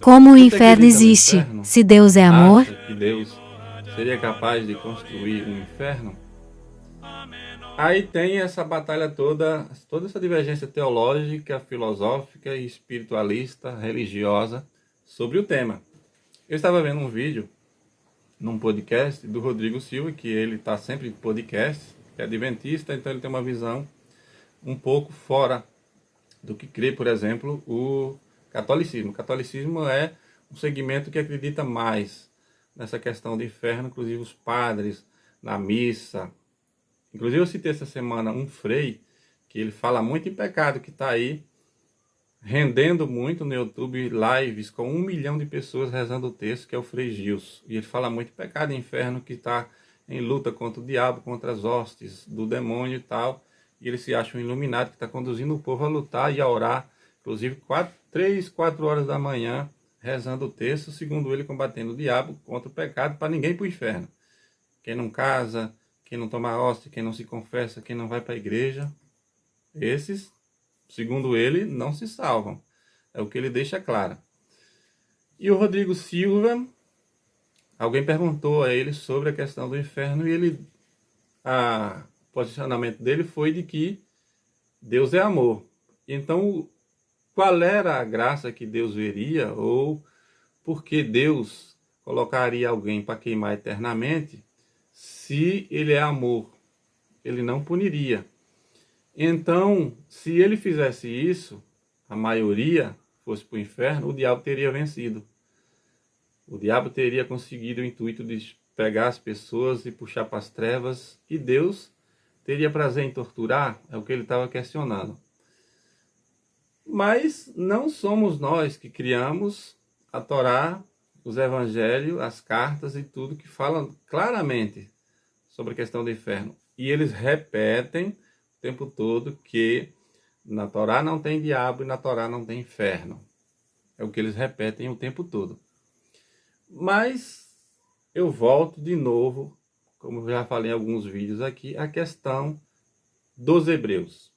Como o Você inferno acredita no existe, inferno? se Deus é amor? Acha que Deus seria capaz de construir um inferno? Aí tem essa batalha toda essa divergência teológica, filosófica, espiritualista, religiosa sobre o tema. Eu estava vendo um vídeo num podcast do Rodrigo Silva, que ele está sempre em podcast, é adventista, então ele tem uma visão um pouco fora do que crê, por exemplo, o catolicismo. O catolicismo é um segmento que acredita mais nessa questão do inferno, inclusive os padres na missa. Inclusive eu citei essa semana um frei que ele fala muito em pecado, que está aí rendendo muito no YouTube lives com 1 milhão de pessoas rezando o texto, que é o Frei Gilson. E ele fala muito em pecado e inferno, que está em luta contra o diabo, contra as hostes do demônio e tal. E ele se acha um iluminado que está conduzindo o povo a lutar e a orar, inclusive 3, 4 horas da manhã, rezando o texto, segundo ele, combatendo o diabo contra o pecado, para ninguém ir para o inferno. Quem não casa, quem não toma hóstia, quem não se confessa, quem não vai para a igreja, esses, segundo ele, não se salvam. É o que ele deixa claro. E o Rodrigo Silva, alguém perguntou a ele sobre a questão do inferno e o posicionamento dele foi de que Deus é amor. Então, qual era a graça que Deus veria ou por que Deus colocaria alguém para queimar eternamente se ele é amor? Ele não puniria. Então, se ele fizesse isso, a maioria fosse para o inferno, o diabo teria vencido. O diabo teria conseguido o intuito de pegar as pessoas e puxar para as trevas, e Deus teria prazer em torturar? É o que ele estava questionando. Mas não somos nós que criamos a Torá, os evangelhos, as cartas e tudo que falam claramente sobre a questão do inferno. E eles repetem o tempo todo que na Torá não tem diabo e na Torá não tem inferno. É o que eles repetem o tempo todo. Mas eu volto de novo, como eu já falei em alguns vídeos aqui, a questão dos hebreus.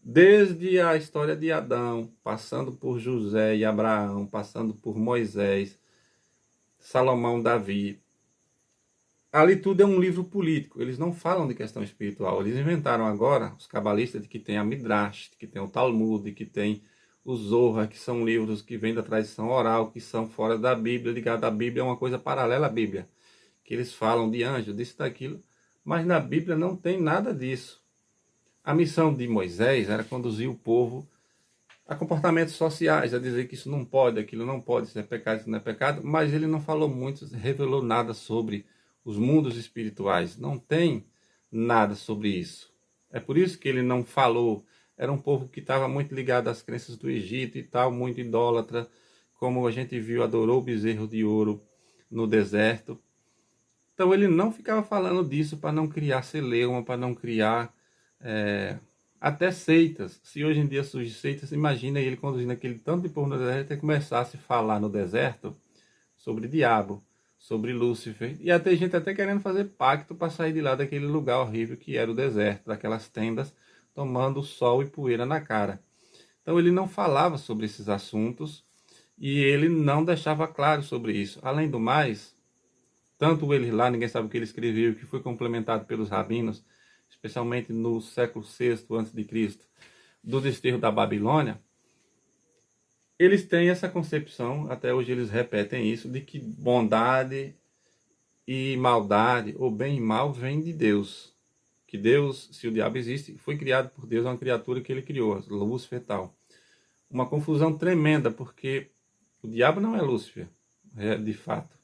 Desde a história de Adão, passando por José e Abraão, passando por Moisés, Salomão, Davi. Ali tudo é um livro político, eles não falam de questão espiritual. Eles inventaram agora, os cabalistas, de que tem a Midrash, de que tem o Talmud, de que tem o Zohar, que são livros que vêm da tradição oral, que são fora da Bíblia, ligado à Bíblia, é uma coisa paralela à Bíblia. Que eles falam de anjo, disso, daquilo, mas na Bíblia não tem nada disso. A missão de Moisés era conduzir o povo a comportamentos sociais, a dizer que isso não pode, aquilo não pode, isso é pecado, isso não é pecado, mas ele não falou muito, revelou nada sobre os mundos espirituais. Não tem nada sobre isso. É por isso que ele não falou. Era um povo que estava muito ligado às crenças do Egito e tal, muito idólatra, como a gente viu, adorou o bezerro de ouro no deserto. Então ele não ficava falando disso para não criar celeuma, para não criar até seitas. Se hoje em dia surge seitas, imagina ele conduzindo aquele tanto de povo no deserto e começasse a falar no deserto sobre diabo, sobre Lúcifer. E até gente até querendo fazer pacto para sair de lá daquele lugar horrível que era o deserto, daquelas tendas, tomando sol e poeira na cara. Então ele não falava sobre esses assuntos e ele não deixava claro sobre isso. Além do mais, tanto ele lá, ninguém sabe o que ele escreveu, que foi complementado pelos rabinos, especialmente no século VI a.C., do desterro da Babilônia, eles têm essa concepção, até hoje eles repetem isso, de que bondade e maldade, ou bem e mal, vem de Deus. Que Deus, se o diabo existe, foi criado por Deus, é uma criatura que ele criou, Lúcifer e tal. Uma confusão tremenda, porque o diabo não é Lúcifer, de fato.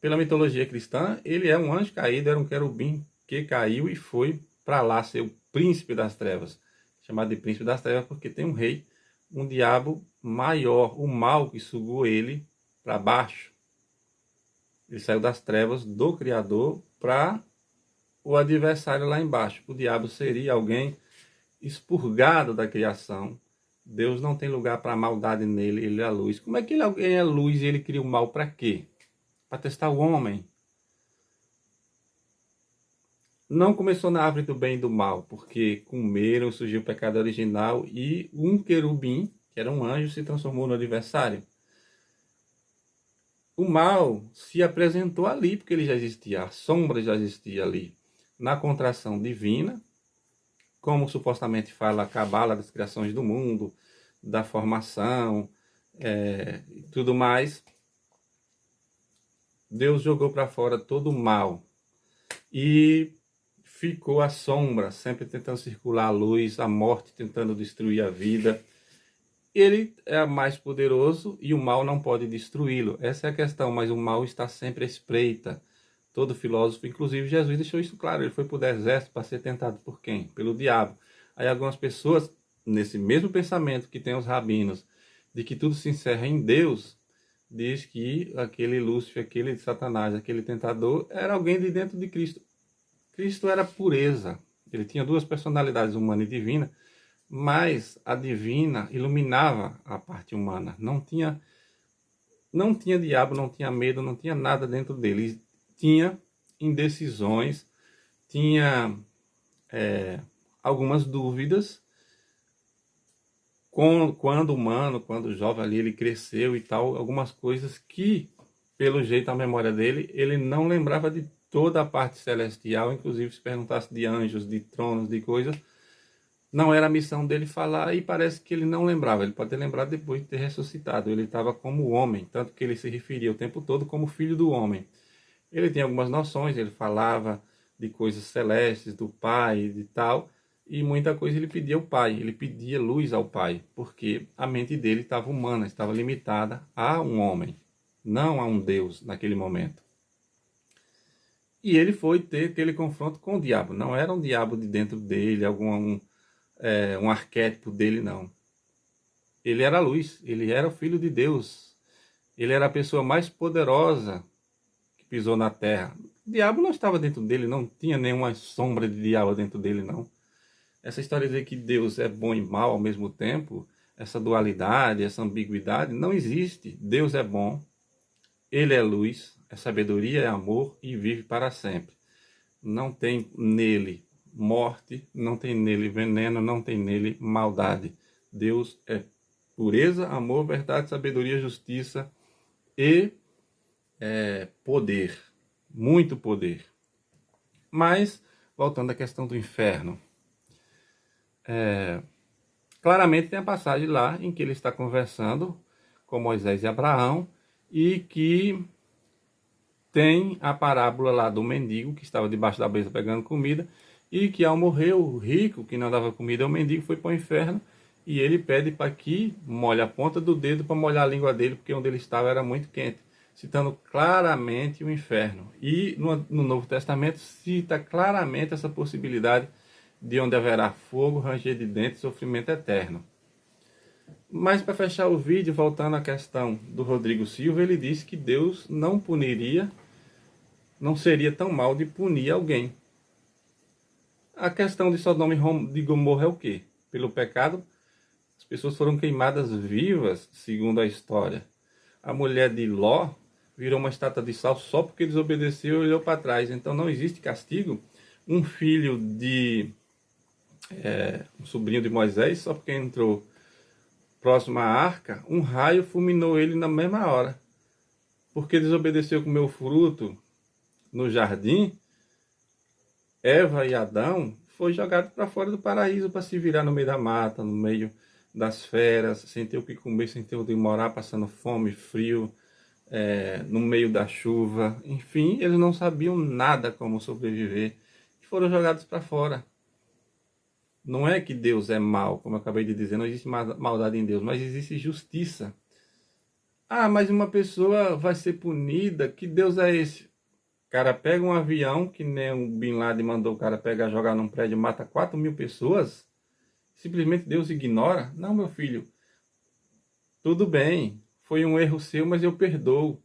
Pela mitologia cristã, ele é um anjo caído, era um querubim que caiu e foi para lá ser o príncipe das trevas. Chamado de príncipe das trevas porque tem um rei, um diabo maior, o mal que sugou ele para baixo. Ele saiu das trevas do Criador para o adversário lá embaixo. O diabo seria alguém expurgado da criação. Deus não tem lugar para maldade nele, ele é a luz. Como é que alguém é luz e ele cria o mal para quê? Para testar o homem. Não começou na árvore do bem e do mal, porque comeram, surgiu o pecado original e um querubim, que era um anjo, se transformou no adversário. o mal se apresentou ali, porque ele já existia, a sombra já existia ali, na contração divina, como supostamente fala a Cabala das criações do mundo, da formação e tudo mais. Deus jogou para fora todo o mal e ficou a sombra, sempre tentando circular a luz, a morte tentando destruir a vida. Ele é mais poderoso e o mal não pode destruí-lo. Essa é a questão, mas o mal está sempre à espreita. Todo filósofo, inclusive Jesus, deixou isso claro. Ele foi para o deserto para ser tentado por quem? Pelo diabo. Aí algumas pessoas, nesse mesmo pensamento que tem os rabinos, de que tudo se encerra em Deus, diz que aquele Lúcifer, aquele Satanás, aquele tentador, era alguém de dentro de Cristo. Cristo era pureza. Ele tinha duas personalidades, humana e divina, mas a divina iluminava a parte humana. Não tinha diabo, não tinha medo, não tinha nada dentro dele. Tinha indecisões, tinha algumas dúvidas. Quando humano, quando jovem ali, ele cresceu e tal, algumas coisas que, pelo jeito, a memória dele, ele não lembrava de toda a parte celestial, inclusive se perguntasse de anjos, de tronos, de coisas, não era a missão dele falar e parece que ele não lembrava. Ele pode ter lembrado depois de ter ressuscitado. Ele estava como homem, tanto que ele se referia o tempo todo como filho do homem. Ele tinha algumas noções, ele falava de coisas celestes, do Pai e tal, e muita coisa ele pedia ao Pai, ele pedia luz ao Pai, porque a mente dele estava humana, estava limitada a um homem, não a um Deus naquele momento. E ele foi ter aquele confronto com o diabo. Não era um diabo de dentro dele, um arquétipo dele, não. Ele era a luz, ele era o Filho de Deus. Ele era a pessoa mais poderosa que pisou na terra. O diabo não estava dentro dele, não tinha nenhuma sombra de diabo dentro dele, não. Essa história de dizer que Deus é bom e mal ao mesmo tempo, essa dualidade, essa ambiguidade, não existe. Deus é bom, ele é luz, é sabedoria, é amor e vive para sempre. Não tem nele morte, não tem nele veneno, não tem nele maldade. Deus é pureza, amor, verdade, sabedoria, justiça e poder. Muito poder. Mas, voltando à questão do inferno. Claramente tem a passagem lá em que ele está conversando com Moisés e Abraão e que tem a parábola lá do mendigo que estava debaixo da mesa pegando comida e que ao morrer o rico que não dava comida ao mendigo foi para o inferno e ele pede para que molhe a ponta do dedo para molhar a língua dele porque onde ele estava era muito quente, citando claramente o inferno. E no Novo Testamento cita claramente essa possibilidade de onde haverá fogo, ranger de dentes e sofrimento eterno. Mas para fechar o vídeo, voltando à questão do Rodrigo Silva, ele disse que Deus não puniria, não seria tão mal de punir alguém. A questão de Sodoma e de Gomorra é o quê? Pelo pecado, as pessoas foram queimadas vivas, segundo a história. A mulher de Ló virou uma estátua de sal só porque desobedeceu e olhou para trás. Então não existe castigo. Um filho de um sobrinho de Moisés, só porque entrou próximo à arca, um raio fulminou ele na mesma hora. Porque desobedeceu comer o fruto no jardim, Eva e Adão foi jogado para fora do paraíso para se virar no meio da mata, no meio das feras, sem ter o que comer, sem ter onde morar, passando fome, frio, no meio da chuva. Enfim, eles não sabiam nada como sobreviver e foram jogados para fora. Não é que Deus é mau, como eu acabei de dizer, não existe maldade em Deus, mas existe justiça. Ah, mas uma pessoa vai ser punida, que Deus é esse? O cara pega um avião, que nem o Bin Laden mandou o cara pegar, jogar num prédio, mata 4.000 pessoas, simplesmente Deus ignora? Não, meu filho, tudo bem, foi um erro seu, mas eu perdoo.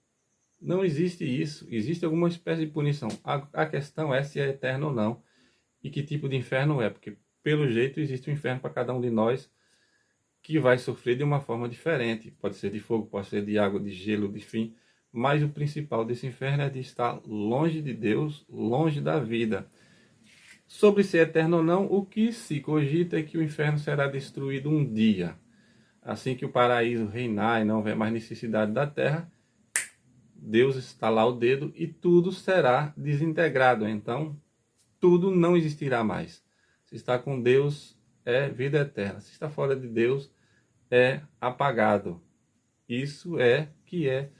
Não existe isso, existe alguma espécie de punição. A questão é se é eterno ou não, e que tipo de inferno é, porque pelo jeito existe um inferno para cada um de nós que vai sofrer de uma forma diferente. Pode ser de fogo, pode ser de água, de gelo, de fim. Mas o principal desse inferno é de estar longe de Deus, longe da vida. Sobre ser eterno ou não, o que se cogita é que o inferno será destruído um dia. Assim que o paraíso reinar e não houver mais necessidade da terra, Deus estalar o dedo e tudo será desintegrado. Então, tudo não existirá mais. Se está com Deus, é vida eterna. Se está fora de Deus, é apagado. Isso é que é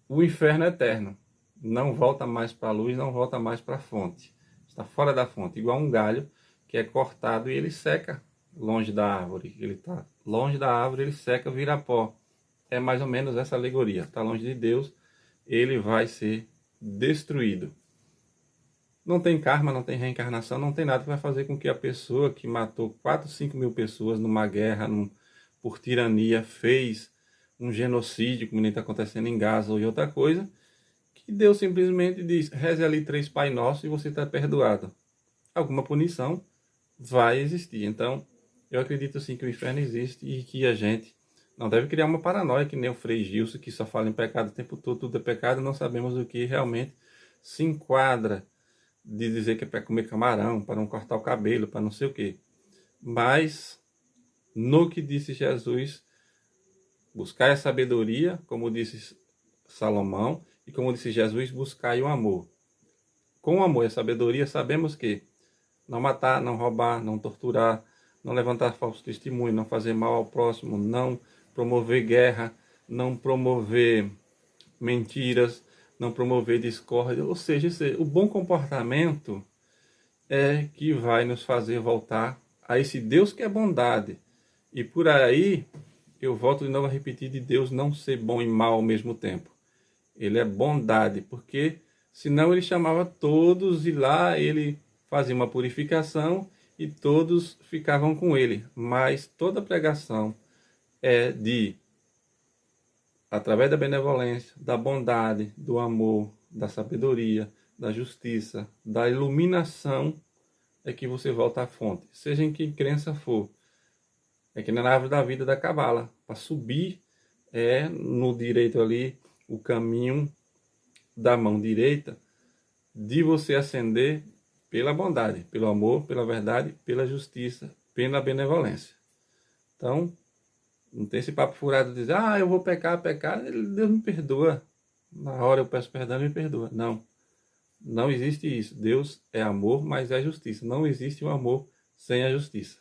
o inferno eterno. Não volta mais para a luz, não volta mais para a fonte. Está fora da fonte, igual um galho que é cortado e ele seca longe da árvore. Ele está longe da árvore, ele seca, vira pó. É mais ou menos essa alegoria. Está longe de Deus, ele vai ser destruído. Não tem karma, não tem reencarnação, não tem nada que vai fazer com que a pessoa que matou 4, 5 mil pessoas numa guerra, por tirania, fez um genocídio, como nem está acontecendo em Gaza ou em outra coisa, que Deus simplesmente diz, reze ali 3 Pai Nosso e você está perdoado. Alguma punição vai existir. Então, eu acredito sim que o inferno existe e que a gente não deve criar uma paranoia que nem o Frei Gilson, que só fala em pecado o tempo todo, tudo é pecado, não sabemos o que realmente se enquadra de dizer que é para comer camarão, para não cortar o cabelo, para não sei o quê. Mas, no que disse Jesus, buscai a sabedoria, como disse Salomão, e como disse Jesus, buscai o amor. Com o amor e a sabedoria, sabemos que não matar, não roubar, não torturar, não levantar falso testemunho, não fazer mal ao próximo, não promover guerra, não promover mentiras, não promover discórdia. Ou seja, o bom comportamento é que vai nos fazer voltar a esse Deus que é bondade. E por aí, eu volto de novo a repetir de Deus não ser bom e mal ao mesmo tempo. Ele é bondade, porque senão ele chamava todos e lá ele fazia uma purificação e todos ficavam com ele. Mas toda pregação é através da benevolência, da bondade, do amor, da sabedoria, da justiça, da iluminação, é que você volta à fonte. Seja em que crença for. É que na árvore da vida da cabala. Para subir é no direito ali o caminho da mão direita de você ascender pela bondade, pelo amor, pela verdade, pela justiça, pela benevolência. Então, não tem esse papo furado de dizer, eu vou pecar. Deus me perdoa. Na hora eu peço perdão, ele me perdoa. Não. Não existe isso. Deus é amor, mas é justiça. Não existe o amor sem a justiça.